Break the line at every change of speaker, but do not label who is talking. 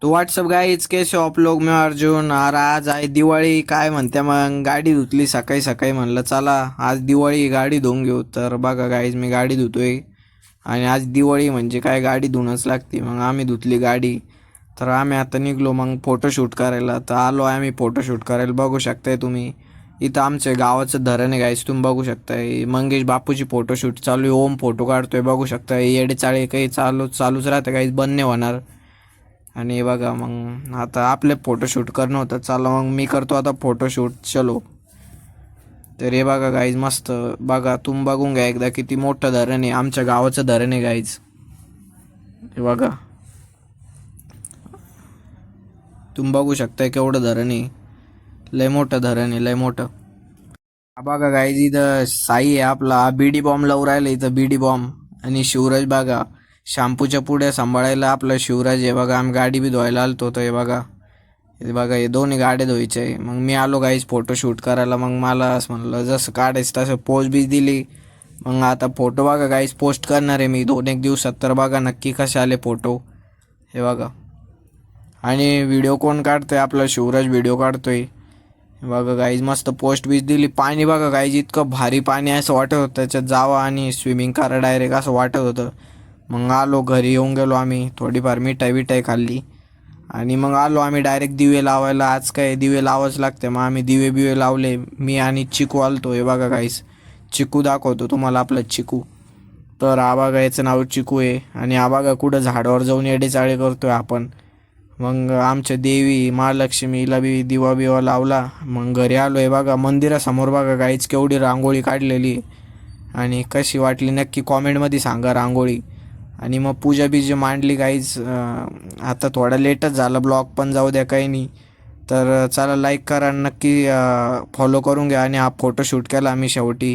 तो WhatsApp guys कैसे हो आप लोग. मैं अर्जुन. और आज आहे दिवाळी. काय म्हणते मग. गाडी धुतली सकाळी सकाळी. म्हणलं चला आज दिवाळी गाडी धुवून घेऊ. तर बघा गाईज मी गाडी धुतोय. आणि आज दिवाळी म्हणजे काय गाडी धुणंच लागते. मग आम्ही धुतली गाडी. तर आम्ही आता निघलो मग फोटोशूट करायला. तर आलो आम्ही फोटोशूट करायला. बघू शकताय तुम्ही इथं आमच्या गावाचं धरण आहे गाईज. तुम्ही बघू शकताय मंगेश बापूची फोटोशूट चालू आहे. ओम फोटो काढतोय. बघू शकताय येडेचाळे काही चालूच राहते गाईज. बंद नाही होणार. आणि हे बघा मग आता आपले फोटोशूट करणं होतं. चला मग मी करतो आता फोटोशूट. चलो. तर हे बघा गाईज मस्त. बघा तुम्ही बघून घ्या एकदा किती मोठं धरण आहे. आमच्या गावाचं धरण आहे गाईज. हे बघा तुम्ही बघू शकताय केवढं धरण आहे. लय मोठं धरण आहे लय मोठं. हा बघा गाईज इथं साई आहे आपला. बीडी बॉम्ब लावून राहिला इथं बीडी बॉम्ब. आणि शिवराज बघा शॅम्पूच्या पुढे सांभाळायला आपला शिवराज आहे. बघा आम्ही गाडी बी धुवायला आलतो. तर हे बघा हे दोन्ही गाड्या धुवायचे आहे. मग मी आलो गाईज फोटो शूट करायला. मग मला असं म्हणलं जसं काढायचं तसं पोस्ट बी दिली. मग आता फोटो बघा गाईज पोस्ट करणार आहे मी 2-1 दिवसात. तर बघा नक्की कसे आले फोटो. हे बघा. आणि व्हिडिओ कोण काढतोय आपला शिवराज व्हिडिओ काढतोय. बघा गाईज मस्त पोस्ट बीच दिली. पाणी बघा गाईज इतकं भारी पाणी आहे असं वाटत होतं त्याच्यात जावं आणि स्विमिंग करा डायरेक्ट असं वाटत होतं. मग आलो घरी येऊन गेलो आम्ही. थोडीफार मिठाई खाल्ली. आणि मग आलो आम्ही डायरेक्ट दिवे लावायला. आज काय दिवे लावाच लागते. मग आम्ही दिवे बिवे लावले. मी आणि चिकू आलतो. हे बघा गाईज चिकू दाखवतो तुम्हाला आपलं चिकू. तर हा बघा याचं नाव चिकू आहे. आणि हा बघा कुठं झाडावर जाऊन येडेचाळे करतोय आपण. मग आमच्या देवी महालक्ष्मीला बी दिवा बिवा लावला. मग घरी आलो. आहे बघा मंदिरासमोर बघा गाईच केवढी रांगोळी काढलेली. आणि कशी वाटली नक्की कॉमेंटमध्ये सांगा रांगोळी. आणि मग पूजा बीजा मांडली गाईज. आता थोडा लेटच झाला ब्लॉग पण जाऊ द्या काही नाही. तर चला लाईक करा नक्की. फॉलो करून घ्या. आणि हा फोटोशूट केला आम्ही शेवटी.